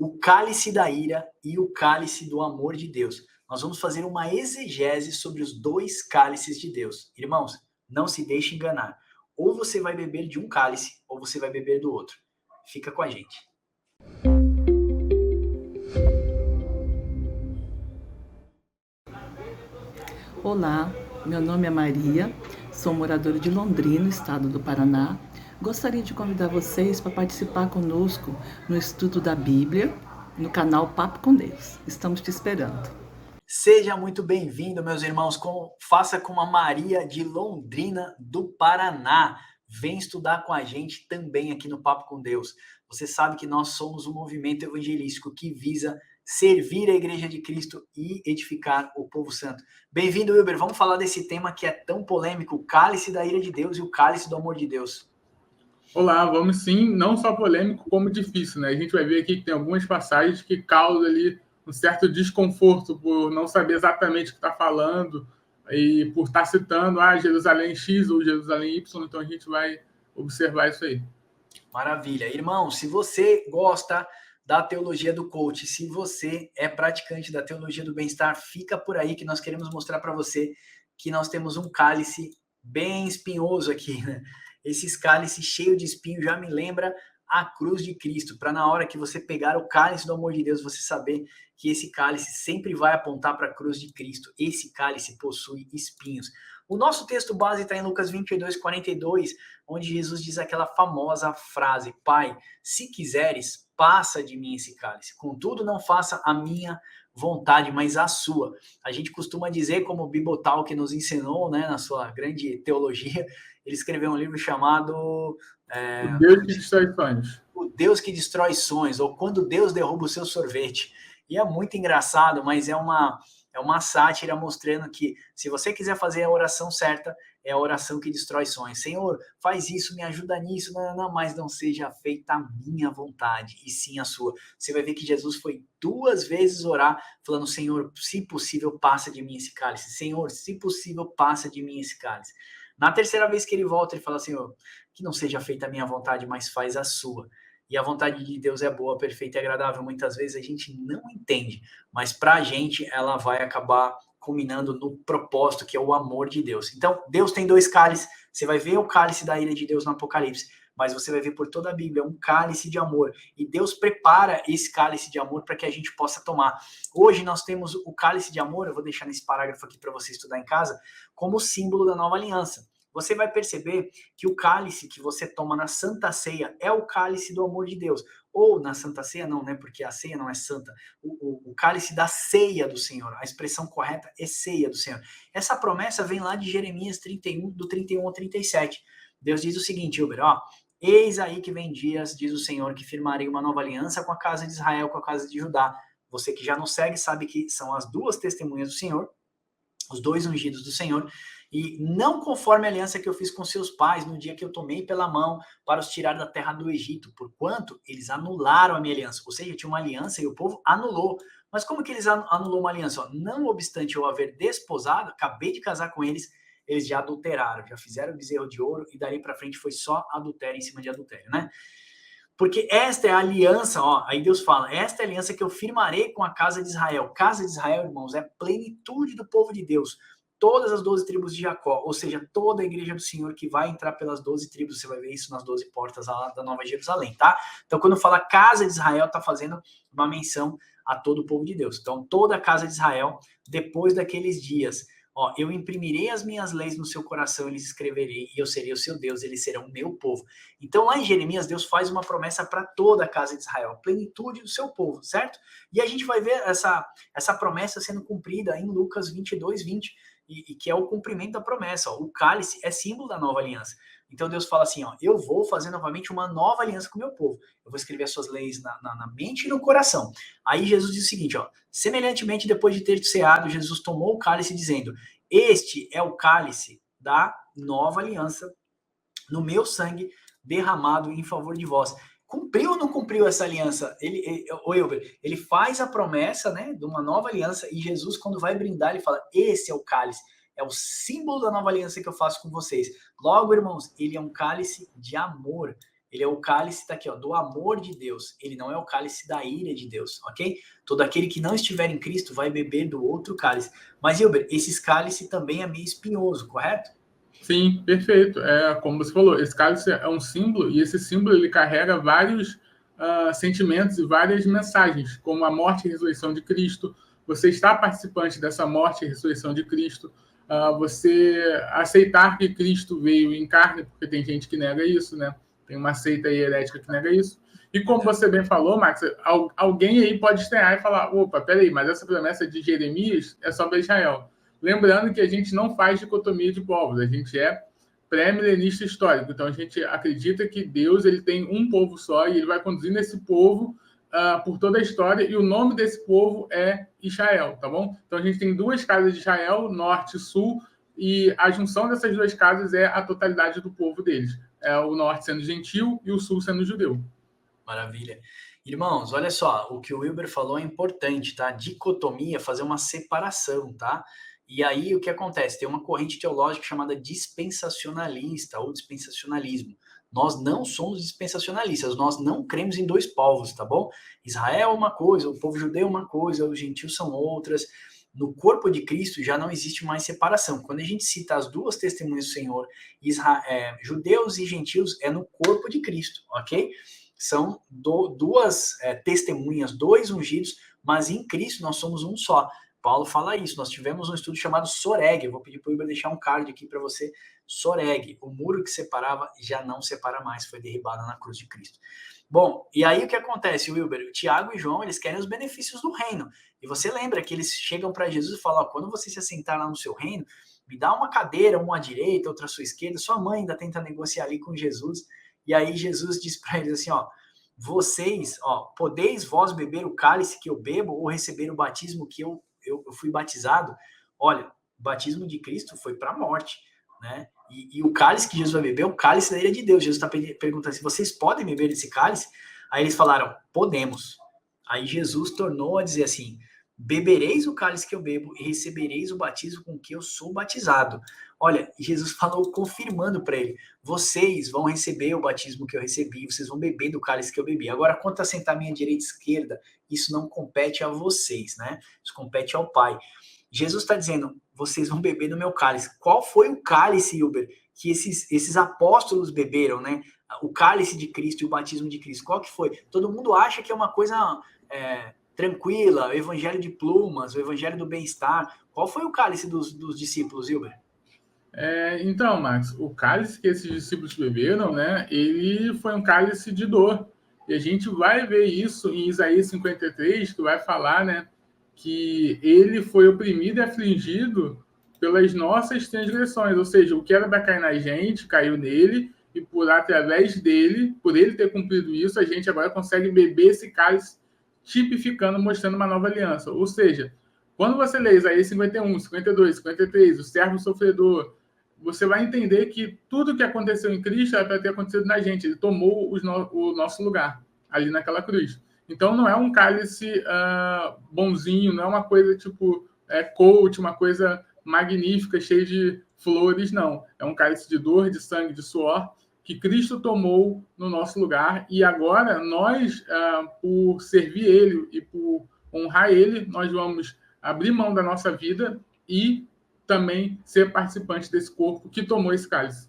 o cálice da ira e o cálice do amor de Deus. Nós vamos fazer uma exegese sobre os dois cálices de Deus. Irmãos, não se deixe enganar. Ou você vai beber de um cálice, ou você vai beber do outro. Fica com a gente. Olá, meu nome é Maria, sou moradora de Londrina, estado do Paraná. Gostaria de convidar vocês para participar conosco no estudo da Bíblia, no canal Papo com Deus. Estamos te esperando. Seja muito bem-vindo, meus irmãos. Faça como a Maria de Londrina, do Paraná. Vem estudar com a gente também aqui no Papo com Deus. Você sabe que nós somos um movimento evangelístico que visa servir a Igreja de Cristo e edificar o povo santo. Bem-vindo, Wilber. Vamos falar desse tema que é tão polêmico, o cálice da ira de Deus e o cálice do amor de Deus. Olá, vamos sim, não só polêmico como difícil, né? A gente vai ver aqui que tem algumas passagens que causam ali um certo desconforto por não saber exatamente o que está falando e por estar citando Jerusalém X ou Jerusalém Y, então a gente vai observar isso aí. Maravilha. Irmão, se você gosta da teologia do coach, se você é praticante da teologia do bem-estar, fica por aí que nós queremos mostrar para você que nós temos um cálice bem espinhoso aqui, né? Esses cálices cheios de espinho já me lembra a cruz de Cristo, para na hora que você pegar o cálice do amor de Deus, você saber que esse cálice sempre vai apontar para a cruz de Cristo. Esse cálice possui espinhos. O nosso texto base está em Lucas 22, 42, onde Jesus diz aquela famosa frase: Pai, se quiseres, passa de mim esse cálice. Contudo, não faça a minha vontade, mas a sua. A gente costuma dizer, como o Bibotalk nos ensinou, né, na sua grande teologia, ele escreveu um livro chamado O Deus que destrói sonhos. O Deus que destrói sonhos, ou Quando Deus derruba o seu sorvete. E é muito engraçado, mas é uma sátira mostrando que se você quiser fazer a oração certa, é a oração que destrói sonhos. Senhor, faz isso, me ajuda nisso, mas não seja feita a minha vontade, e sim a sua. Você vai ver que Jesus foi 2 vezes orar, falando: Senhor, se possível, passa de mim esse cálice. Senhor, se possível, passa de mim esse cálice. Na terceira vez que ele volta, ele fala: Senhor, que não seja feita a minha vontade, mas faz a sua. E a vontade de Deus é boa, perfeita e agradável. Muitas vezes a gente não entende, mas para a gente ela vai acabar culminando no propósito, que é o amor de Deus. Então, Deus tem 2 cálices. Você vai ver o cálice da ira de Deus no Apocalipse, mas você vai ver por toda a Bíblia um cálice de amor. E Deus prepara esse cálice de amor para que a gente possa tomar. Hoje nós temos o cálice de amor, eu vou deixar nesse parágrafo aqui para você estudar em casa, como símbolo da nova aliança. Você vai perceber que o cálice que você toma na Santa Ceia é o cálice do amor de Deus. Ou na Santa Ceia não, né? Porque a ceia não é santa. O cálice da ceia do Senhor. A expressão correta é ceia do Senhor. Essa promessa vem lá de Jeremias 31, do 31 ao 37. Deus diz o seguinte, Uber, eis aí que vem dias, diz o Senhor, que firmarei uma nova aliança com a casa de Israel, com a casa de Judá. Você que já não segue sabe que são as 2 testemunhas do Senhor, os 2 ungidos do Senhor, e não conforme a aliança que eu fiz com seus pais no dia que eu tomei pela mão para os tirar da terra do Egito, porquanto eles anularam a minha aliança. Ou seja, tinha uma aliança e o povo anulou. Mas como que eles anulou uma aliança? Não obstante eu haver desposado, acabei de casar com eles, eles já adulteraram, já fizeram bezerro de ouro e dali para frente foi só adultério em cima de adultério, né? Porque esta é a aliança, aí Deus fala, esta é a aliança que eu firmarei com a casa de Israel. Casa de Israel, irmãos, é plenitude do povo de Deus. Todas as 12 tribos de Jacó, ou seja, toda a igreja do Senhor que vai entrar pelas 12 tribos, você vai ver isso nas 12 portas da Nova Jerusalém, tá? Então, quando fala casa de Israel, está fazendo uma menção a todo o povo de Deus. Então, toda a casa de Israel, depois daqueles dias, eu imprimirei as minhas leis no seu coração, eles escreverei, e eu serei o seu Deus, eles serão o meu povo. Então, lá em Jeremias, Deus faz uma promessa para toda a casa de Israel, a plenitude do seu povo, certo? E a gente vai ver essa promessa sendo cumprida em Lucas 22, 20, e que é o cumprimento da promessa. O cálice é símbolo da nova aliança. Então Deus fala assim, eu vou fazer novamente uma nova aliança com o meu povo. Eu vou escrever as suas leis na mente e no coração. Aí Jesus diz o seguinte, semelhantemente, depois de ter ceado, Jesus tomou o cálice dizendo, este é o cálice da nova aliança no meu sangue derramado em favor de vós. Cumpriu ou não cumpriu essa aliança? Ele faz a promessa, né, de uma nova aliança, e Jesus, quando vai brindar, ele fala, esse é o cálice, é o símbolo da nova aliança que eu faço com vocês. Logo, irmãos, ele é um cálice de amor. ele é o cálice, tá aqui, ó, do amor de Deus. Ele não é o cálice da ira de Deus, ok? Todo aquele que não estiver em Cristo vai beber do outro cálice. Mas, Hilber, esses cálice também é meio espinhoso, correto? Sim, perfeito. É como você falou, esse cálice é um símbolo, e esse símbolo ele carrega vários sentimentos e várias mensagens, como a morte e ressurreição de Cristo. Você está participante dessa morte e ressurreição de Cristo. Você aceitar que Cristo veio em carne, porque tem gente que nega isso, né? Tem uma seita aí herética que nega isso. E como você bem falou, Max, alguém aí pode estranhar e falar, opa, peraí, mas essa promessa de Jeremias é só para Israel. Lembrando que a gente não faz dicotomia de povos, a gente é pré-milenista histórico. Então, a gente acredita que Deus ele tem um povo só e ele vai conduzindo esse povo por toda a história, e o nome desse povo é Israel, tá bom? Então, a gente tem duas casas de Israel, norte e sul, e a junção dessas duas casas é a totalidade do povo deles. É o norte sendo gentil e o sul sendo judeu. Maravilha. Irmãos, olha só, o que o Wilber falou é importante, tá? Dicotomia, fazer uma separação, tá? E aí o que acontece? Tem uma corrente teológica chamada dispensacionalista ou dispensacionalismo. Nós não somos dispensacionalistas, nós não cremos em dois povos, tá bom? Israel é uma coisa, o povo judeu é uma coisa, os gentios são outras. No corpo de Cristo já não existe mais separação. Quando a gente cita as duas testemunhas do Senhor, judeus e gentios, é no corpo de Cristo, ok? São duas testemunhas, dois ungidos, mas em Cristo nós somos um só. Paulo fala isso. Nós tivemos um estudo chamado Soreg. Eu vou pedir para o Wilber deixar um card aqui para você. Soreg, o muro que separava já não separa mais, foi derribado na cruz de Cristo. Bom, e aí o que acontece, Wilber? Tiago e João, eles querem os benefícios do reino. E você lembra que eles chegam para Jesus e falam, quando você se assentar lá no seu reino, me dá uma cadeira, uma à direita, outra à sua esquerda. Sua mãe ainda tenta negociar ali com Jesus. E aí Jesus diz para eles assim, vocês, podeis vós beber o cálice que eu bebo ou receber o batismo que eu fui batizado? Olha, o batismo de Cristo foi para a morte, né? E o cálice que Jesus vai beber é o cálice da ira de Deus. Jesus está perguntando se vocês podem beber esse cálice? Aí eles falaram, podemos. Aí Jesus tornou a dizer assim, bebereis o cálice que eu bebo e recebereis o batismo com que eu sou batizado. Olha, Jesus falou confirmando para ele, vocês vão receber o batismo que eu recebi, vocês vão beber do cálice que eu bebi. Agora, quanto a sentar à minha direita e esquerda, isso não compete a vocês, né? Isso compete ao Pai. Jesus está dizendo, vocês vão beber do meu cálice. Qual foi o cálice, Hilber, que esses apóstolos beberam, né? O cálice de Cristo e o batismo de Cristo. Qual que foi? Todo mundo acha que é uma coisa tranquila, o evangelho de plumas, o evangelho do bem-estar. Qual foi o cálice dos discípulos, Hilber? Então, Max, o cálice que esses discípulos beberam, né, ele foi um cálice de dor. E a gente vai ver isso em Isaías 53, que vai falar, né, que ele foi oprimido e afligido pelas nossas transgressões. Ou seja, o que era para cair na gente, caiu nele, e através dele, por ele ter cumprido isso, a gente agora consegue beber esse cálice, tipificando, mostrando uma nova aliança. Ou seja, quando você lê Isaías 51, 52, 53, o servo sofredor, você vai entender que tudo que aconteceu em Cristo era para ter acontecido na gente. Ele tomou o nosso lugar ali naquela cruz. Então, não é um cálice bonzinho, não é uma coisa tipo coach, uma coisa magnífica, cheia de flores, não. É um cálice de dor, de sangue, de suor, que Cristo tomou no nosso lugar. E agora, nós, por servir Ele e por honrar Ele, nós vamos abrir mão da nossa vida e também ser participante desse corpo que tomou esse cálice.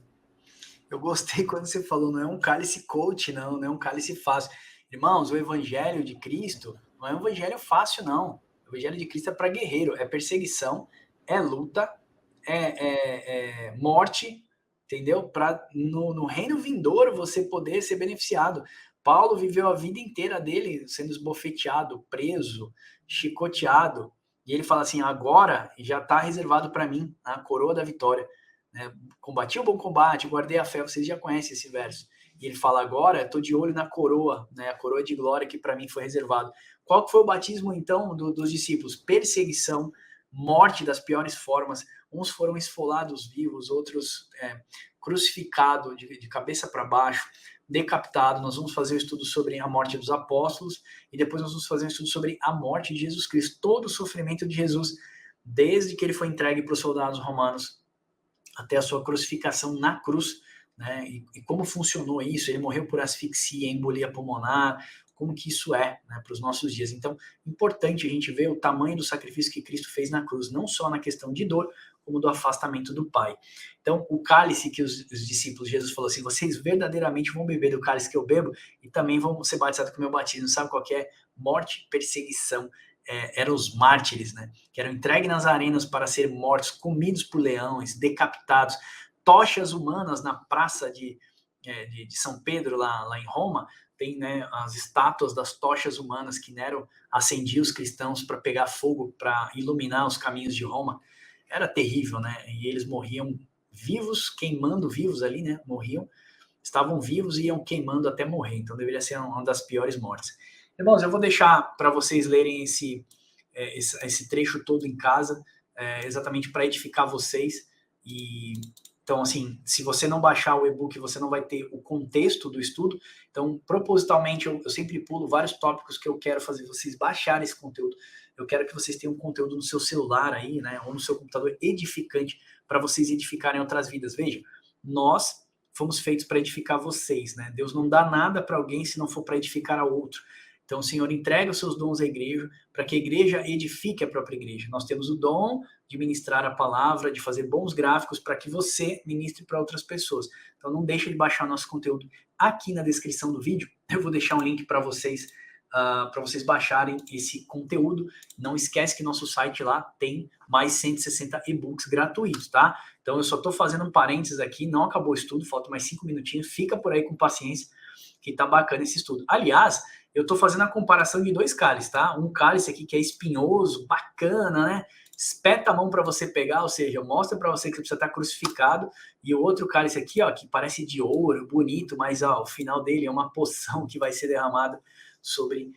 Eu gostei quando você falou, não é um cálice coach, não é um cálice fácil. Irmãos, o evangelho de Cristo não é um evangelho fácil, não. O evangelho de Cristo é para guerreiro, é perseguição, é luta, é morte, entendeu? Para no reino vindouro você poder ser beneficiado. Paulo viveu a vida inteira dele sendo esbofeteado, preso, chicoteado, e ele fala assim, agora já está reservado para mim a coroa da vitória. Né? Combati o bom combate, guardei a fé, vocês já conhecem esse verso. E ele fala, agora estou de olho na coroa, né? A coroa de glória que para mim foi reservado. Qual que foi o batismo, então, dos discípulos? Perseguição, morte das piores formas. Uns foram esfolados vivos, outros crucificados de cabeça para baixo, decapitado. Nós vamos fazer um estudo sobre a morte dos apóstolos e depois nós vamos fazer um estudo sobre a morte de Jesus Cristo. Todo o sofrimento de Jesus, desde que ele foi entregue para os soldados romanos até a sua crucificação na cruz, né? E como funcionou isso? Ele morreu por asfixia, embolia pulmonar, como que isso é, né, para os nossos dias. Então, importante a gente ver o tamanho do sacrifício que Cristo fez na cruz, não só na questão de dor, como do afastamento do Pai. Então, o cálice que os discípulos, Jesus falou assim, vocês verdadeiramente vão beber do cálice que eu bebo e também vão ser batizados com o meu batismo. Sabe qual que é? Morte, perseguição. Eram os mártires, né? Que eram entregues nas arenas para serem mortos, comidos por leões, decapitados. Tochas humanas na praça de São Pedro, lá em Roma, tem, né, as estátuas das tochas humanas que Nero acendia os cristãos para pegar fogo, para iluminar os caminhos de Roma. Era terrível, né? E eles morriam vivos, queimando vivos ali, né? Morriam, estavam vivos e iam queimando até morrer. Então deveria ser uma das piores mortes. Irmãos, eu vou deixar para vocês lerem esse trecho todo em casa, exatamente para edificar vocês. E então, assim, se você não baixar o e-book, você não vai ter o contexto do estudo. Então, propositalmente, eu sempre pulo vários tópicos que eu quero fazer vocês baixarem esse conteúdo. Eu quero que vocês tenham um conteúdo no seu celular aí, né, ou no seu computador edificante, para vocês edificarem outras vidas. Veja, nós fomos feitos para edificar vocês, né? Deus não dá nada para alguém se não for para edificar a outro. Então, o Senhor entrega os seus dons à igreja para que a igreja edifique a própria igreja. Nós temos o dom de ministrar a palavra, de fazer bons gráficos para que você ministre para outras pessoas. Então, não deixe de baixar nosso conteúdo aqui na descrição do vídeo. Eu vou deixar um link para vocês baixarem esse conteúdo. Não esquece que nosso site lá tem mais 160 e-books gratuitos, tá? Então, eu só estou fazendo um parênteses aqui, não acabou o estudo, falta mais 5 minutinhos. Fica por aí com paciência, que tá bacana esse estudo. Aliás, eu estou fazendo a comparação de 2 cálices, tá? Um cálice aqui que é espinhoso, bacana, né? Espeta a mão para você pegar, ou seja, mostra para você que você precisa estar crucificado. E o outro cálice aqui, ó, que parece de ouro, bonito, mas ó, o final dele é uma poção que vai ser derramada sobre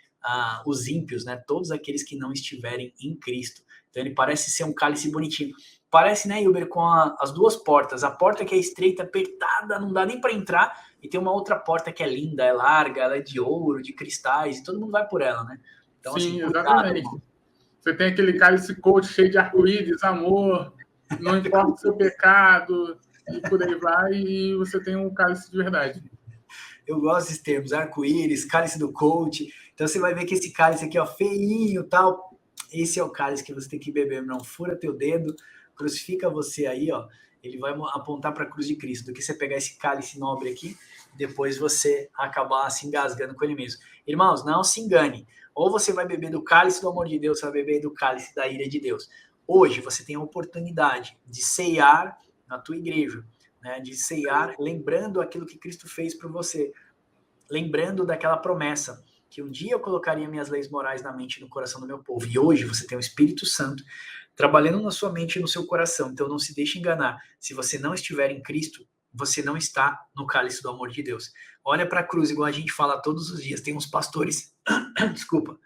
os ímpios, né? Todos aqueles que não estiverem em Cristo. Então ele parece ser um cálice bonitinho. Parece, né, Hilber, com as 2 portas. A porta que é estreita, apertada, não dá nem para entrar. E tem uma outra porta que é linda, é larga, ela é de ouro, de cristais, e todo mundo vai por ela, né? Então, sim, assim, exatamente. Cuidado, você tem aquele cálice coach cheio de arco-íris, amor, não importa o seu pecado, e por aí vai, e você tem um cálice de verdade. Eu gosto desses termos, arco-íris, cálice do coach. Então você vai ver que esse cálice aqui, ó, feinho e tal, esse é o cálice que você tem que beber, não fura teu dedo, crucifica você aí, ó, ele vai apontar para a cruz de Cristo, do que você pegar esse cálice nobre aqui, depois você acabar se engasgando com ele mesmo. Irmãos, não se engane, ou você vai beber do cálice do amor de Deus, ou vai beber do cálice da ira de Deus. Hoje você tem a oportunidade de ceiar na tua igreja, né, de ceiar lembrando aquilo que Cristo fez por você, lembrando daquela promessa, que um dia eu colocaria minhas leis morais na mente e no coração do meu povo, e hoje você tem o Espírito Santo trabalhando na sua mente e no seu coração. Então não se deixe enganar. Se você não estiver em Cristo, você não está no cálice do amor de Deus. Olha para a cruz, igual a gente fala todos os dias. Tem uns pastores, desculpa,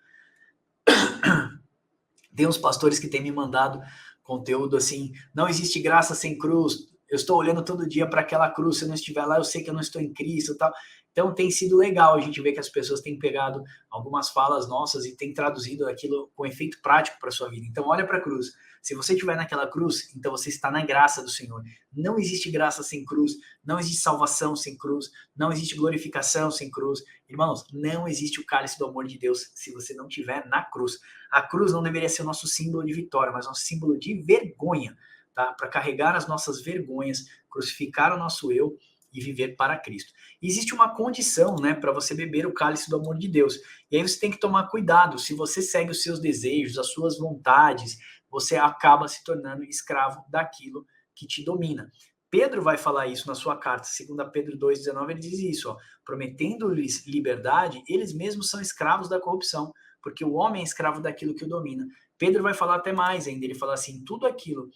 tem uns pastores que têm me mandado conteúdo assim, não existe graça sem cruz, eu estou olhando todo dia para aquela cruz, se eu não estiver lá, eu sei que eu não estou em Cristo e tal. Então tem sido legal a gente ver que as pessoas têm pegado algumas falas nossas e têm traduzido aquilo com efeito prático para a sua vida. Então olha para a cruz. Se você estiver naquela cruz, então você está na graça do Senhor. Não existe graça sem cruz, não existe salvação sem cruz, não existe glorificação sem cruz. Irmãos, não existe o cálice do amor de Deus se você não estiver na cruz. A cruz não deveria ser o nosso símbolo de vitória, mas nosso símbolo de vergonha, tá? Para carregar as nossas vergonhas, crucificar o nosso eu e viver para Cristo. E existe uma condição, né, para você beber o cálice do amor de Deus. E aí você tem que tomar cuidado. Se você segue os seus desejos, as suas vontades, você acaba se tornando escravo daquilo que te domina. Pedro vai falar isso na sua carta, 2 Pedro 2,19, ele diz isso, ó, prometendo-lhes liberdade, eles mesmos são escravos da corrupção, porque o homem é escravo daquilo que o domina. Pedro vai falar até mais ainda, ele fala assim, tudo aquilo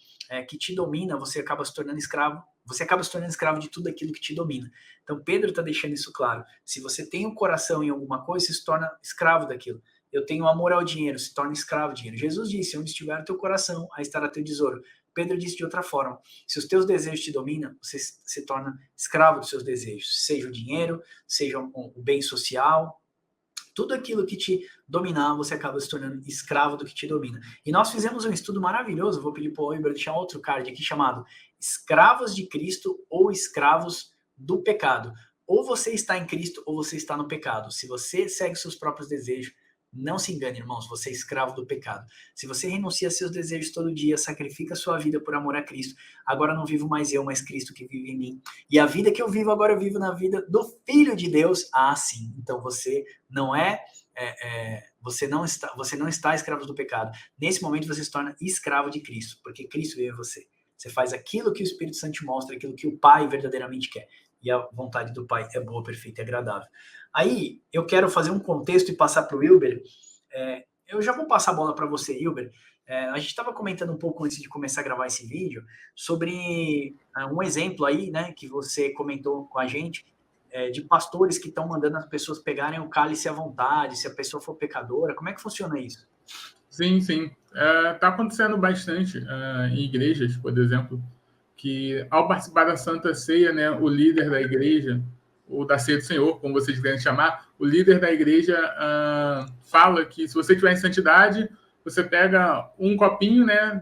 que te domina, você acaba se tornando escravo de tudo aquilo que te domina. Então Pedro está deixando isso claro, se você tem um coração em alguma coisa, você se torna escravo daquilo. Eu tenho amor ao dinheiro, se torna escravo do dinheiro. Jesus disse, onde estiver o teu coração, aí estará teu tesouro. Pedro disse de outra forma, se os teus desejos te dominam, você se torna escravo dos seus desejos, seja o dinheiro, seja o bem social, tudo aquilo que te dominar, você acaba se tornando escravo do que te domina. E nós fizemos um estudo maravilhoso, vou pedir para o Oliver deixar outro card aqui, chamado Escravos de Cristo ou Escravos do pecado. Ou você está em Cristo ou você está no pecado. Se você segue seus próprios desejos, não se engane, irmãos, você é escravo do pecado. Se você renuncia a seus desejos todo dia, sacrifica a sua vida por amor a Cristo, agora não vivo mais eu, mas Cristo que vive em mim. E a vida que eu vivo agora eu vivo na vida do Filho de Deus. Ah, sim. Então você não você não está escravo do pecado. Nesse momento você se torna escravo de Cristo, porque Cristo vive em você. Você faz aquilo que o Espírito Santo te mostra, aquilo que o Pai verdadeiramente quer. E a vontade do Pai é boa, perfeita e agradável. Aí, eu quero fazer um contexto e passar para o Wilber. Eu já vou passar a bola para você, Wilber. A gente estava comentando um pouco antes de começar a gravar esse vídeo sobre um exemplo aí, né, que você comentou com a gente, de pastores que estão mandando as pessoas pegarem o cálice à vontade, se a pessoa for pecadora. Como é que funciona isso? Sim, sim. Está acontecendo bastante em igrejas, por exemplo, que ao participar da Santa Ceia, né, o líder da igreja, ou da Ceia do Senhor, como vocês querem chamar, o líder da igreja fala que se você estiver em santidade, você pega um copinho, né,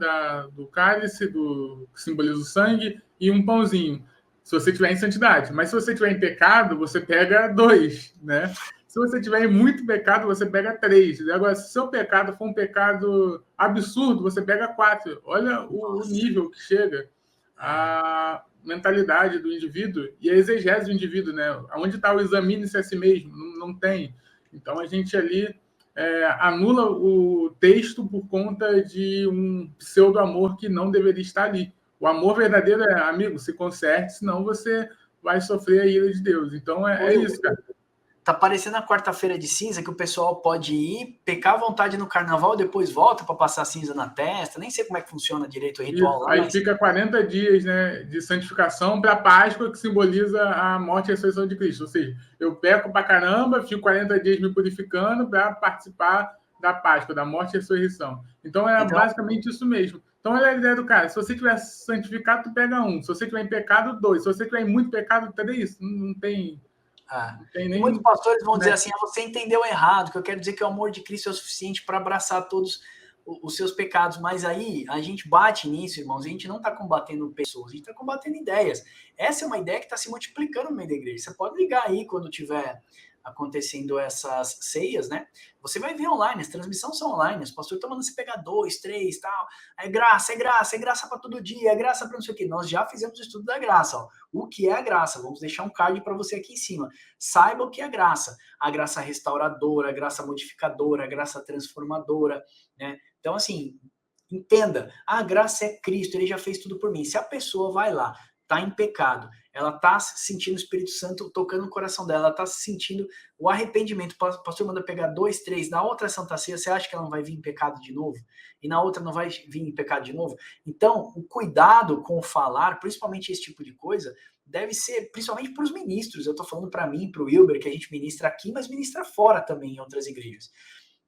do cálice, que simboliza o sangue, e um pãozinho, se você estiver em santidade. Mas se você estiver em pecado, você pega 2, né? Se você tiver em muito pecado, você pega 3. Agora, se o seu pecado for um pecado absurdo, você pega 4. Olha o nível que chega a mentalidade do indivíduo e a exegese do indivíduo, né? Onde está o examine-se a si mesmo? Não tem. Então, a gente ali anula o texto por conta de um pseudo-amor que não deveria estar ali. O amor verdadeiro é, amigo, se conserte, senão você vai sofrer a ira de Deus. Então, é isso, cara. Tá parecendo a quarta-feira de cinza, que o pessoal pode ir, pecar à vontade no carnaval, depois volta para passar cinza na testa. Nem sei como é que funciona direito o ritual lá. Aí fica 40 dias, né, de santificação para a Páscoa, que simboliza a morte e a ressurreição de Cristo. Ou seja, eu peco para caramba, fico 40 dias me purificando para participar da Páscoa, da morte e ressurreição. Então, basicamente isso mesmo. Então, é a ideia do cara. Se você tiver santificado, tu pega 1. Se você tiver em pecado, 2. Se você tiver em muito pecado, 3. Não tem... Muitos pastores vão dizer assim, você entendeu errado, que eu quero dizer que o amor de Cristo é o suficiente para abraçar todos os seus pecados, mas aí a gente bate nisso, irmãos, a gente não está combatendo pessoas, a gente está combatendo ideias. Essa é uma ideia que está se multiplicando no meio da igreja. Você pode ligar aí quando tiver acontecendo essas ceias, né? Você vai ver online, as transmissões são online, os pastores estão mandando você pegar 2, 3, tal. É graça para todo dia, é graça para não sei o quê. Nós já fizemos o estudo da graça, ó. O que é a graça? Vamos deixar um card para você aqui em cima. Saiba o que é a graça. A graça restauradora, a graça modificadora, a graça transformadora, né? Então, assim, entenda, a graça é Cristo, ele já fez tudo por mim. Se a pessoa vai lá, está em pecado, ela está sentindo o Espírito Santo tocando no coração dela, ela está sentindo o arrependimento. O pastor manda pegar 2, 3, na outra Santa Ceia, você acha que ela não vai vir em pecado de novo? E na outra não vai vir em pecado de novo? Então, o cuidado com o falar, principalmente esse tipo de coisa, deve ser, principalmente para os ministros. Eu estou falando para mim, para o Wilber, que a gente ministra aqui, mas ministra fora também em outras igrejas.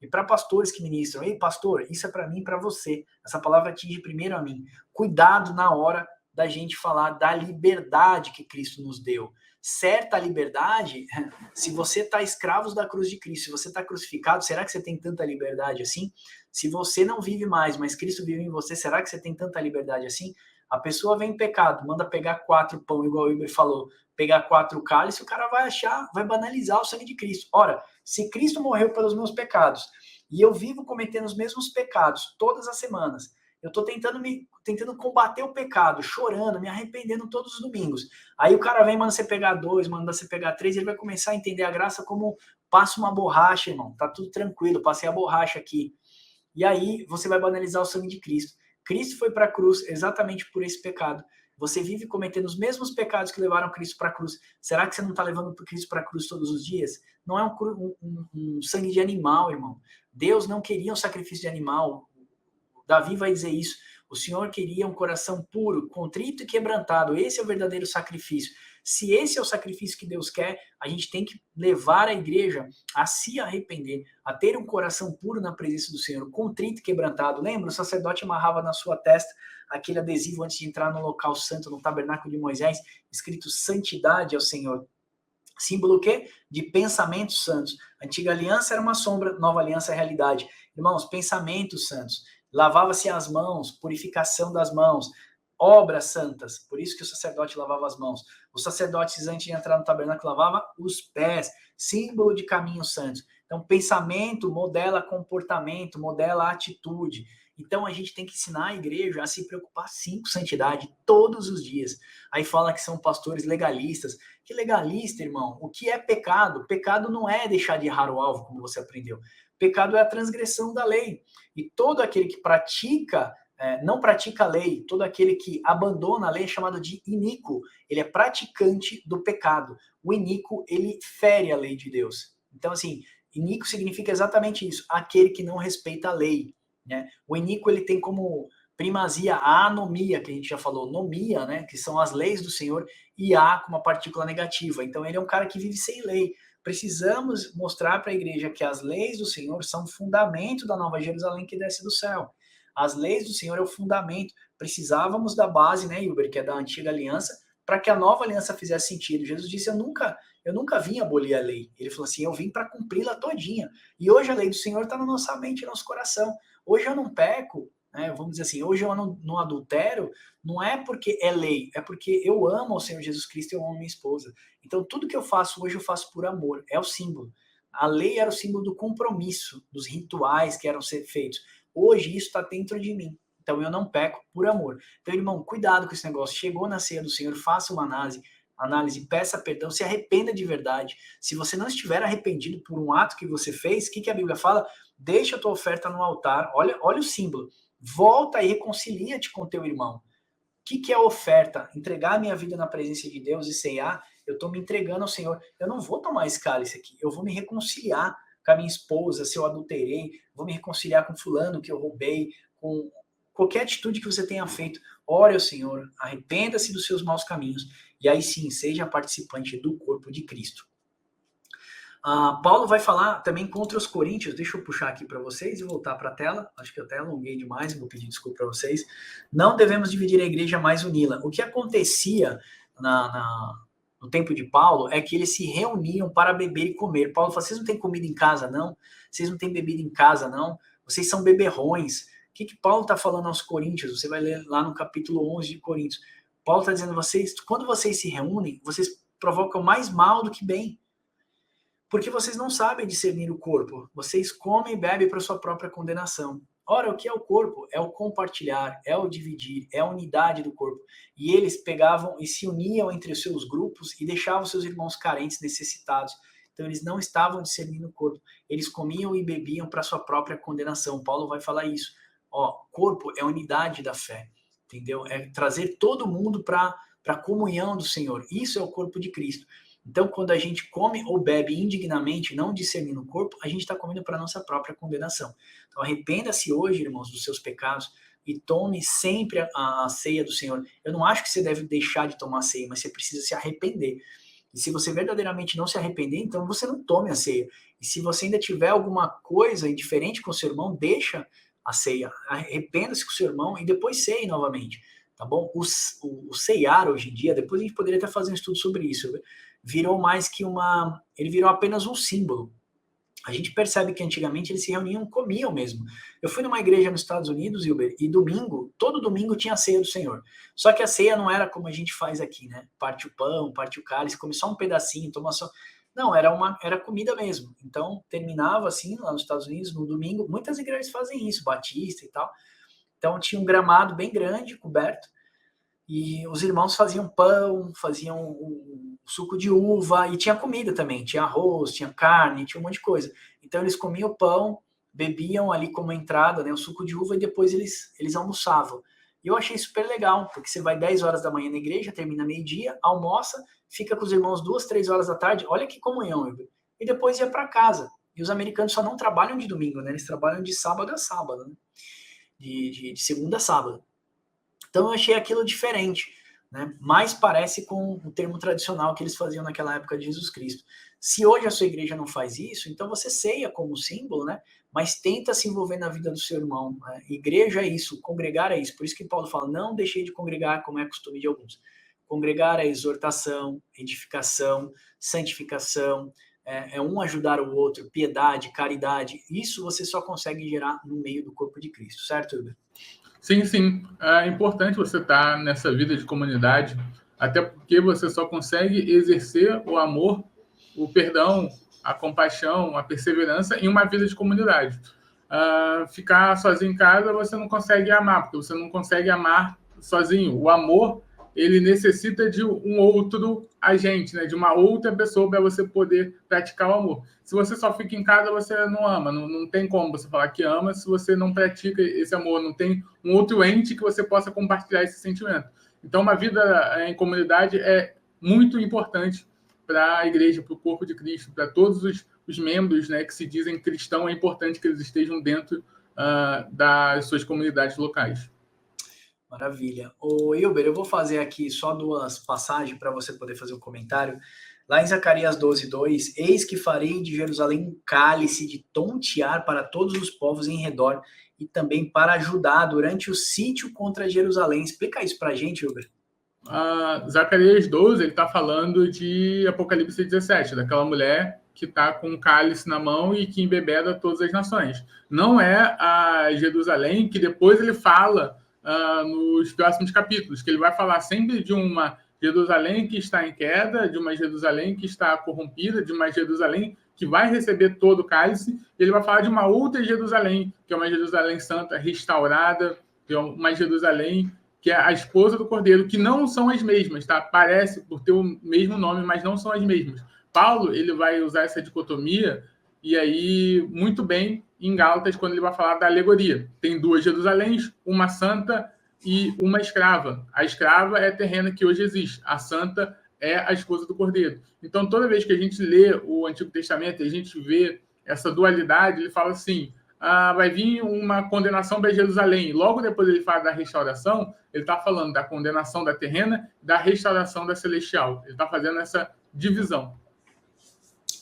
E para pastores que ministram, ei, pastor, isso é para mim e para você. Essa palavra atinge primeiro a mim. Cuidado na hora da gente falar da liberdade que Cristo nos deu. Certa liberdade, se você está escravo da cruz de Cristo, se você está crucificado, será que você tem tanta liberdade assim? Se você não vive mais, mas Cristo vive em você, será que você tem tanta liberdade assim? A pessoa vem em pecado, manda pegar 4 pão, igual o Iber falou, pegar 4 cálices, o cara vai achar, vai banalizar o sangue de Cristo. Ora, se Cristo morreu pelos meus pecados, e eu vivo cometendo os mesmos pecados todas as semanas, eu estou tentando combater o pecado, chorando, me arrependendo todos os domingos. Aí o cara vem, manda você pegar 2, manda você pegar 3, ele vai começar a entender a graça como passa uma borracha, irmão. Tá tudo tranquilo, passei a borracha aqui. E aí você vai banalizar o sangue de Cristo. Cristo foi para a cruz exatamente por esse pecado. Você vive cometendo os mesmos pecados que levaram Cristo para a cruz. Será que você não está levando Cristo para a cruz todos os dias? Não é um sangue de animal, irmão. Deus não queria um sacrifício de animal. Davi vai dizer isso. O Senhor queria um coração puro, contrito e quebrantado. Esse é o verdadeiro sacrifício. Se esse é o sacrifício que Deus quer, a gente tem que levar a igreja a se arrepender, a ter um coração puro na presença do Senhor, contrito e quebrantado. Lembra? O sacerdote amarrava na sua testa aquele adesivo antes de entrar no local santo, no tabernáculo de Moisés, escrito santidade ao Senhor. Símbolo o quê? De pensamentos santos. Antiga aliança era uma sombra, nova aliança é realidade. Irmãos, pensamentos santos. Lavava-se as mãos, purificação das mãos. obras santas. Por isso que o sacerdote lavava as mãos. Os sacerdotes, antes de entrar no tabernáculo, lavavam os pés, símbolo de caminhos santos. Então, pensamento modela comportamento, modela atitude. Então, a gente tem que ensinar a igreja a se preocupar, sim, com santidade todos os dias. Aí fala que são pastores legalistas. Que legalista, irmão? O que é pecado? Pecado não é deixar de errar o alvo, como você aprendeu. Pecado é a transgressão da lei. E todo aquele que não pratica a lei, todo aquele que abandona a lei é chamado de iníquo. Ele é praticante do pecado. O iníquo, ele fere a lei de Deus. Então, assim, iníquo significa exatamente isso, aquele que não respeita a lei. Né? O iníquo, ele tem como primazia a anomia, que a gente já falou, nomia, né? Que são as leis do Senhor, e a com uma partícula negativa. Então, ele é um cara que vive sem lei. Precisamos mostrar para a igreja que as leis do Senhor são o fundamento da Nova Jerusalém que desce do céu. As leis do Senhor é o fundamento. Precisávamos da base, né, Hilber, que é da antiga aliança, para que a nova aliança fizesse sentido. Jesus disse, eu nunca vim abolir a lei. Ele falou assim, eu vim para cumpri-la todinha. E hoje a lei do Senhor está na nossa mente, no nosso coração. Hoje eu não peco, né, vamos dizer assim, hoje eu não adultero, não é porque é lei, é porque eu amo ao Senhor Jesus Cristo e eu amo minha esposa. Então tudo que eu faço hoje eu faço por amor, é o símbolo. A lei era o símbolo do compromisso, dos rituais que eram ser feitos. Hoje isso está dentro de mim. Então eu não peco por amor. Então, irmão, cuidado com esse negócio. Chegou na ceia do Senhor, faça uma análise, peça perdão, se arrependa de verdade. Se você não estiver arrependido por um ato que você fez, o que a Bíblia fala? Deixa a tua oferta no altar. Olha o símbolo. Volta e reconcilia-te com teu irmão. O que é a oferta? Entregar a minha vida na presença de Deus e ceiar. Eu estou me entregando ao Senhor. Eu não vou tomar esse cálice aqui. Eu vou me reconciliar com a minha esposa, se eu adulterei, vou me reconciliar com fulano que eu roubei, com qualquer atitude que você tenha feito. Ore ao Senhor, arrependa-se dos seus maus caminhos, e aí sim, seja participante do corpo de Cristo. Paulo vai falar também contra os coríntios, deixa eu puxar aqui para vocês e voltar para a tela, acho que eu até alonguei demais, vou pedir desculpa para vocês. Não devemos dividir a igreja, mais uni-la. O que acontecia no tempo de Paulo é que eles se reuniam para beber e comer. Paulo fala, vocês não têm comida em casa, não? Vocês não têm bebida em casa, não? Vocês são beberrões. O que Paulo está falando aos coríntios? Você vai ler lá no capítulo 11 de Coríntios. Paulo está dizendo, quando vocês se reúnem, vocês provocam mais mal do que bem. Porque vocês não sabem discernir o corpo. Vocês comem e bebem para sua própria condenação. Ora, o que é o corpo? É o compartilhar, é o dividir, é a unidade do corpo. E eles pegavam e se uniam entre os seus grupos e deixavam seus irmãos carentes, necessitados. Então, eles não estavam discernindo o corpo. Eles comiam e bebiam para sua própria condenação. Paulo vai falar isso. Corpo é a unidade da fé, entendeu? É trazer todo mundo para a comunhão do Senhor. Isso é o corpo de Cristo. Então, quando a gente come ou bebe indignamente, não discernindo o corpo, a gente está comendo para a nossa própria condenação. Então, arrependa-se hoje, irmãos, dos seus pecados e tome sempre a ceia do Senhor. Eu não acho que você deve deixar de tomar a ceia, mas você precisa se arrepender. E se você verdadeiramente não se arrepender, então você não tome a ceia. E se você ainda tiver alguma coisa indiferente com o seu irmão, deixa a ceia. Arrependa-se com o seu irmão e depois ceie novamente. Tá bom? O ceiar hoje em dia, depois a gente poderia até fazer um estudo sobre isso, virou mais que ele virou apenas um símbolo. A gente percebe que antigamente eles se reuniam, comiam mesmo. Eu fui numa igreja nos Estados Unidos, Hilber, e todo domingo tinha a ceia do Senhor. Só que a ceia não era como a gente faz aqui, né? Parte o pão, parte o cálice, come só um pedacinho, toma só... Não, era comida mesmo. Então, terminava assim, lá nos Estados Unidos, no domingo. Muitas igrejas fazem isso, batista e tal. Então, tinha um gramado bem grande, coberto, e os irmãos faziam pão, faziam o suco de uva, e tinha comida também, tinha arroz, tinha carne, tinha um monte de coisa. Então eles comiam o pão, bebiam ali como entrada, né, o suco de uva, e depois eles almoçavam. E eu achei super legal, porque você vai 10 horas da manhã na igreja, termina meio-dia, almoça, fica com os irmãos 2, 3 horas da tarde, olha que comunhão, e depois ia para casa. E os americanos só não trabalham de domingo, né, eles trabalham de sábado a sábado, né, de segunda a sábado. Então eu achei aquilo diferente, né? Mais parece com o termo tradicional que eles faziam naquela época de Jesus Cristo. Se hoje a sua igreja não faz isso, então você ceia como símbolo, né? Mas tenta se envolver na vida do seu irmão. Né? Igreja é isso, congregar é isso. Por isso que Paulo fala, não deixei de congregar, como é costume de alguns. Congregar é exortação, edificação, santificação, é um ajudar o outro, piedade, caridade. Isso você só consegue gerar no meio do corpo de Cristo, certo, Hilber? Sim, sim. É importante você estar nessa vida de comunidade, até porque você só consegue exercer o amor, o perdão, a compaixão, a perseverança em uma vida de comunidade. Ficar sozinho em casa, você não consegue amar, porque você não consegue amar sozinho. O amor, ele necessita de um outro agente, né? De uma outra pessoa para você poder praticar o amor. Se você só fica em casa, você não ama. Não tem como você falar que ama se você não pratica esse amor. Não tem um outro ente que você possa compartilhar esse sentimento. Então, uma vida em comunidade é muito importante para a igreja, para o corpo de Cristo, para todos os membros, né, que se dizem cristãos. É importante que eles estejam dentro das suas comunidades locais. Maravilha. Ô, Hilber, eu vou fazer aqui só 2 passagens para você poder fazer um comentário. Lá em Zacarias 12:2, eis que farei de Jerusalém um cálice de tontear para todos os povos em redor e também para Judá durante o sítio contra Jerusalém. Explica isso para a gente, Hilber. Zacarias 12, ele está falando de Apocalipse 17, daquela mulher que está com um cálice na mão e que embebeda todas as nações. Não é a Jerusalém que depois ele fala nos próximos capítulos, que ele vai falar sempre de uma Jerusalém que está em queda, de uma Jerusalém que está corrompida, de uma Jerusalém que vai receber todo o cálice, e ele vai falar de uma outra Jerusalém, que é uma Jerusalém santa, restaurada, que é uma Jerusalém que é a esposa do Cordeiro, que não são as mesmas, tá? Parece por ter o mesmo nome, mas não são as mesmas. Paulo, ele vai usar essa dicotomia, e aí, muito bem, em Gálatas, quando ele vai falar da alegoria. Tem 2 Jerusaléns, uma santa e uma escrava. A escrava é a terrena que hoje existe. A santa é a esposa do Cordeiro. Então, toda vez que a gente lê o Antigo Testamento e a gente vê essa dualidade, ele fala assim, vai vir uma condenação para Jerusalém. Logo depois ele fala da restauração, ele está falando da condenação da terrena, da restauração da celestial. Ele está fazendo essa divisão.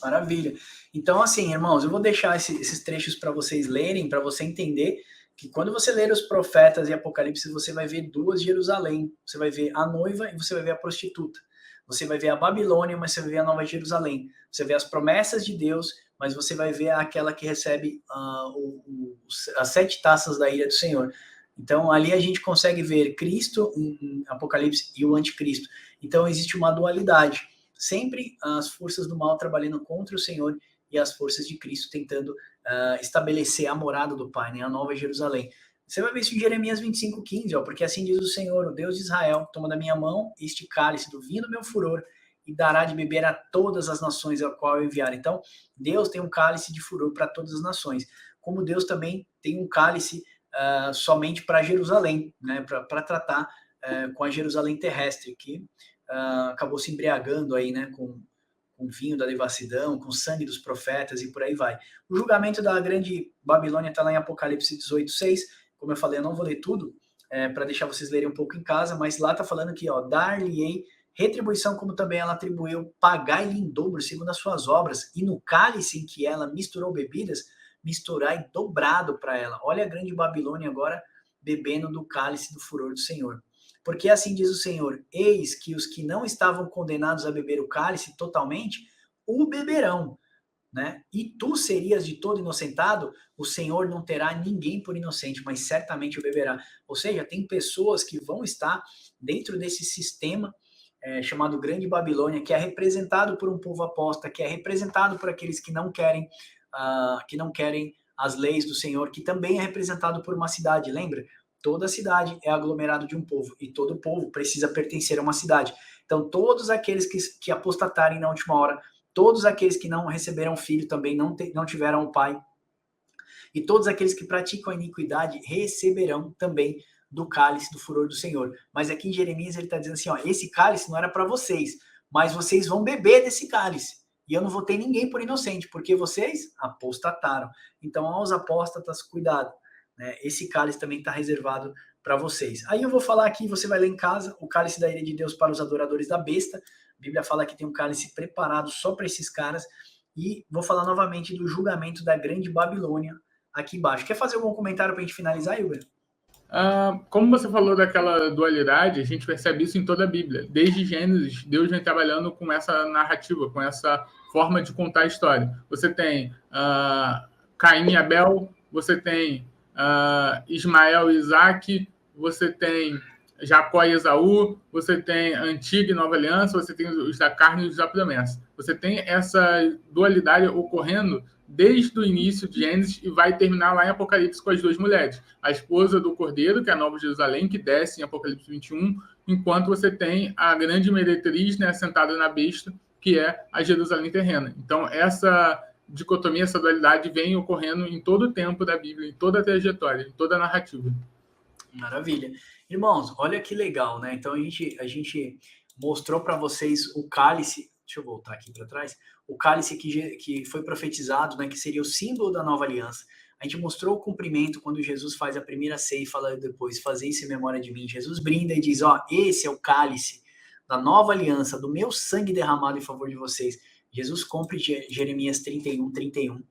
Maravilha. Então, assim, irmãos, eu vou deixar esses trechos para vocês lerem, para você entender que quando você ler os profetas e Apocalipse, você vai ver 2 Jerusalém. Você vai ver a noiva e você vai ver a prostituta. Você vai ver a Babilônia, mas você vai ver a Nova Jerusalém. Você vê as promessas de Deus, mas você vai ver aquela que recebe as 7 taças da ira do Senhor. Então, ali a gente consegue ver Cristo em Apocalipse e o anticristo. Então, existe uma dualidade. Sempre as forças do mal trabalhando contra o Senhor e as forças de Cristo tentando estabelecer a morada do Pai, né, a Nova Jerusalém. Você vai ver isso em Jeremias 25:15, porque assim diz o Senhor, o Deus de Israel, toma da minha mão este cálice do vinho do meu furor e dará de beber a todas as nações a qual eu enviar. Então, Deus tem um cálice de furor para todas as nações, como Deus também tem um cálice somente para Jerusalém, né, para tratar com a Jerusalém terrestre, que acabou se embriagando aí, né, com o vinho da devassidão, com o sangue dos profetas e por aí vai. O julgamento da grande Babilônia está lá em Apocalipse 18:6. Como eu falei, eu não vou ler tudo, para deixar vocês lerem um pouco em casa, mas lá está falando aqui, ó, dar-lhe-ei retribuição como também ela atribuiu, pagai-lhe em dobro segundo as suas obras, e no cálice em que ela misturou bebidas, misturai dobrado para ela. Olha a grande Babilônia agora bebendo do cálice do furor do Senhor. Porque assim diz o Senhor, eis que os que não estavam condenados a beber o cálice totalmente, o beberão, né? E tu serias de todo inocentado, o Senhor não terá ninguém por inocente, mas certamente o beberá. Ou seja, tem pessoas que vão estar dentro desse sistema chamado Grande Babilônia, que é representado por um povo apóstata, que é representado por aqueles que não querem as leis do Senhor, que também é representado por uma cidade, lembra? Toda cidade é aglomerado de um povo, e todo povo precisa pertencer a uma cidade. Então, todos aqueles que apostatarem na última hora, todos aqueles que não receberam filho também não tiveram o pai, e todos aqueles que praticam a iniquidade receberão também do cálice do furor do Senhor. Mas aqui em Jeremias ele está dizendo assim, ó, esse cálice não era para vocês, mas vocês vão beber desse cálice. E eu não vou ter ninguém por inocente, porque vocês apostataram. Então, aos apóstatas, cuidado. Né? Esse cálice também está reservado para vocês. Aí eu vou falar aqui, você vai ler em casa, o cálice da ira de Deus para os adoradores da besta. A Bíblia fala que tem um cálice preparado só para esses caras. E vou falar novamente do julgamento da grande Babilônia aqui embaixo. Quer fazer algum comentário para a gente finalizar, Hilber? Como você falou daquela dualidade, a gente percebe isso em toda a Bíblia. Desde Gênesis, Deus vem trabalhando com essa narrativa, com essa forma de contar a história. Você tem Caim e Abel, você tem Ismael e Isaac, você tem Jacó e Esaú, você tem a antiga e nova aliança, você tem os da carne e os da promessa. Você tem essa dualidade ocorrendo desde o início de Gênesis e vai terminar lá em Apocalipse com as duas mulheres. A esposa do Cordeiro, que é a Nova Jerusalém, que desce em Apocalipse 21, enquanto você tem a grande meretriz, né, sentada na besta, que é a Jerusalém terrena. Então, essa dicotomia, essa dualidade vem ocorrendo em todo o tempo da Bíblia, em toda a trajetória, em toda a narrativa. Maravilha. Irmãos, olha que legal, né? Então, a gente mostrou para vocês o cálice, deixa eu voltar aqui para trás, o cálice que foi profetizado, né, que seria o símbolo da nova aliança. A gente mostrou o cumprimento quando Jesus faz a primeira ceia e fala depois, fazer isso em memória de mim. Jesus brinda e diz, ó, esse é o cálice da nova aliança, do meu sangue derramado em favor de vocês. Jesus cumpre Jeremias 31, 31.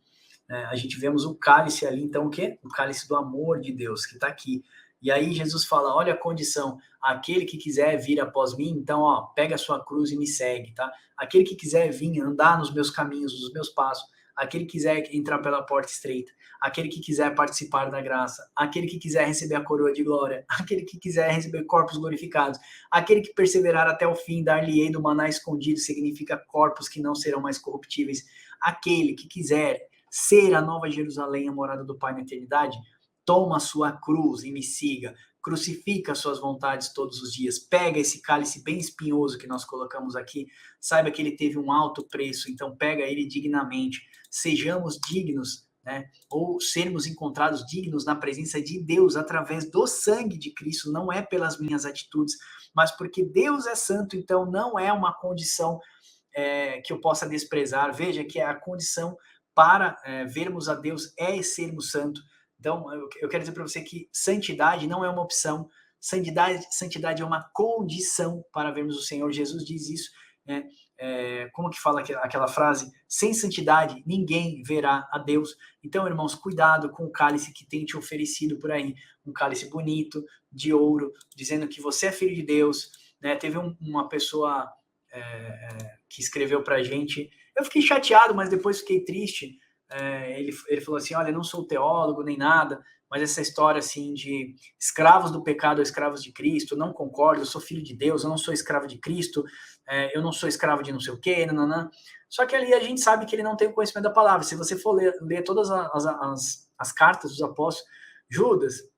A gente vemos o cálice ali, então o quê? O cálice do amor de Deus, que está aqui. E aí Jesus fala, olha a condição, aquele que quiser vir após mim, então, ó, pega a sua cruz e me segue, tá? Aquele que quiser vir andar nos meus caminhos, nos meus passos, aquele que quiser entrar pela porta estreita, aquele que quiser participar da graça, aquele que quiser receber a coroa de glória, aquele que quiser receber corpos glorificados, aquele que perseverar até o fim, dar-lhe-ei do maná escondido, significa corpos que não serão mais corruptíveis, aquele que quiser ser a nova Jerusalém, a morada do Pai na eternidade, toma a sua cruz e me siga, crucifica suas vontades todos os dias, pega esse cálice bem espinhoso que nós colocamos aqui, saiba que ele teve um alto preço, então pega ele dignamente, sejamos dignos, né, ou sermos encontrados dignos na presença de Deus através do sangue de Cristo, não é pelas minhas atitudes, mas porque Deus é santo, então não é uma condição que eu possa desprezar, veja que a condição para vermos a Deus é sermos santos. Então, eu quero dizer para você que santidade não é uma opção, santidade é uma condição para vermos o Senhor. Jesus diz isso, né? Como que fala aquela frase? Sem santidade, ninguém verá a Deus. Então, irmãos, cuidado com o cálice que tem te oferecido por aí. Um cálice bonito, de ouro, dizendo que você é filho de Deus. Né? Teve uma pessoa que escreveu para a gente. Eu fiquei chateado, mas depois fiquei triste. Ele falou assim, olha, não sou teólogo nem nada, mas essa história assim de escravos do pecado ou escravos de Cristo, não concordo, eu sou filho de Deus, eu não sou escravo de Cristo, eu não sou escravo de não sei o quê, nananã. Só que ali a gente sabe que ele não tem o conhecimento da palavra. Se você for ler todas as cartas dos apóstolos, Judas,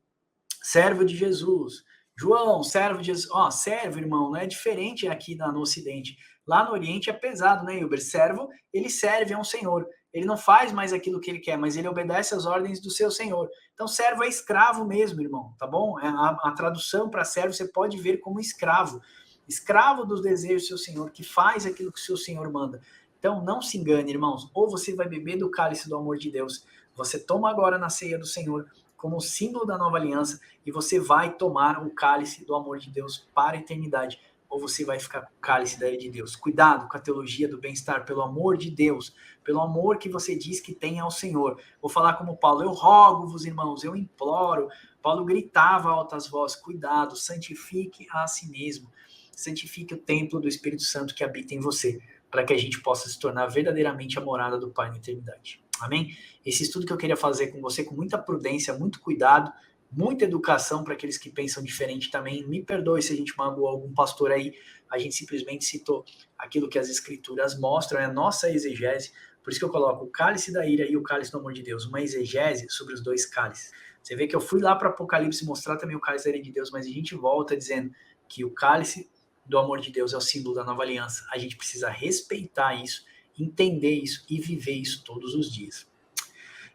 servo de Jesus, João, servo de Jesus, servo, irmão, não é diferente aqui no Ocidente. Lá no Oriente é pesado, né, Hilber? Servo, ele serve a um senhor. Ele não faz mais aquilo que ele quer, mas ele obedece às ordens do seu senhor. Então, servo é escravo mesmo, irmão, tá bom? A tradução para servo você pode ver como escravo. Escravo dos desejos do seu senhor, que faz aquilo que o seu senhor manda. Então, não se engane, irmãos. Ou você vai beber do cálice do amor de Deus. Você toma agora na ceia do Senhor, como símbolo da nova aliança, e você vai tomar o cálice do amor de Deus para a eternidade. Ou você vai ficar com o cálice da ira de Deus. Cuidado com a teologia do bem-estar, pelo amor de Deus, pelo amor que você diz que tem ao Senhor. Vou falar como Paulo, eu rogo-vos, irmãos, eu imploro. Paulo gritava a altas vozes, cuidado, santifique a si mesmo, santifique o templo do Espírito Santo que habita em você, para que a gente possa se tornar verdadeiramente a morada do Pai na eternidade. Amém? Esse estudo que eu queria fazer com você, com muita prudência, muito cuidado, muita educação para aqueles que pensam diferente também. Me perdoe se a gente magoou algum pastor aí, a gente simplesmente citou aquilo que as escrituras mostram, é a nossa exegese, por isso que eu coloco o cálice da ira e o cálice do amor de Deus, uma exegese sobre os dois cálices. Você vê que eu fui lá para Apocalipse mostrar também o cálice da ira de Deus, mas a gente volta dizendo que o cálice do amor de Deus é o símbolo da nova aliança. A gente precisa respeitar isso, entender isso e viver isso todos os dias.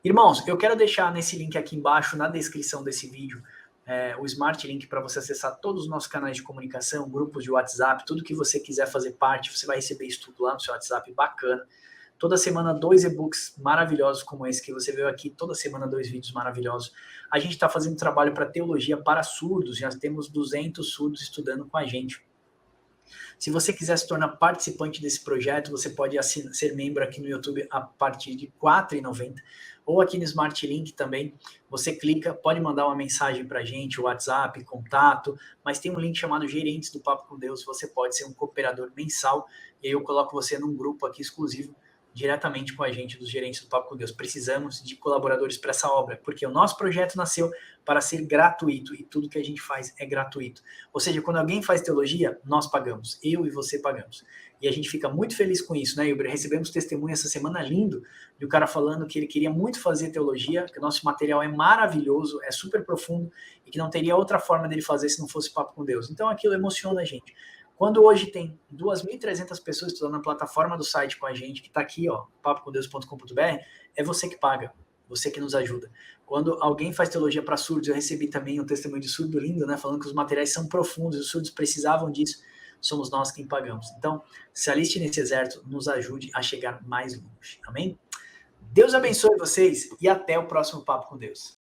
Irmãos, eu quero deixar nesse link aqui embaixo, na descrição desse vídeo, o Smart Link para você acessar todos os nossos canais de comunicação, grupos de WhatsApp, tudo que você quiser fazer parte, você vai receber isso tudo lá no seu WhatsApp, bacana. Toda semana 2 e-books maravilhosos como esse que você viu aqui, toda semana 2 vídeos maravilhosos. A gente está fazendo trabalho para teologia para surdos, já temos 200 surdos estudando com a gente. Se você quiser se tornar participante desse projeto, você pode ser membro aqui no YouTube a partir de R$ 4,90, ou aqui no Smart Link também. Você clica, pode mandar uma mensagem para a gente, WhatsApp, contato, mas tem um link chamado Gerentes do Papo com Deus, você pode ser um cooperador mensal, e aí eu coloco você num grupo aqui exclusivo diretamente com a gente, dos gerentes do Papo com Deus. Precisamos de colaboradores para essa obra, porque o nosso projeto nasceu para ser gratuito e tudo que a gente faz é gratuito. Ou seja, quando alguém faz teologia, nós pagamos, eu e você pagamos. E a gente fica muito feliz com isso, né, Ilber? Recebemos testemunho essa semana lindo de um cara falando que ele queria muito fazer teologia, que o nosso material é maravilhoso, é super profundo e que não teria outra forma dele fazer se não fosse Papo com Deus. Então aquilo emociona a gente. Quando hoje tem 2.300 pessoas estudando na plataforma do site com a gente, que está aqui, ó, papocomdeus.com.br, é você que paga, você que nos ajuda. Quando alguém faz teologia para surdos, eu recebi também um testemunho de surdo lindo, né, falando que os materiais são profundos, os surdos precisavam disso, somos nós quem pagamos. Então, se aliste nesse exército, nos ajude a chegar mais longe. Amém? Deus abençoe vocês e até o próximo Papo com Deus.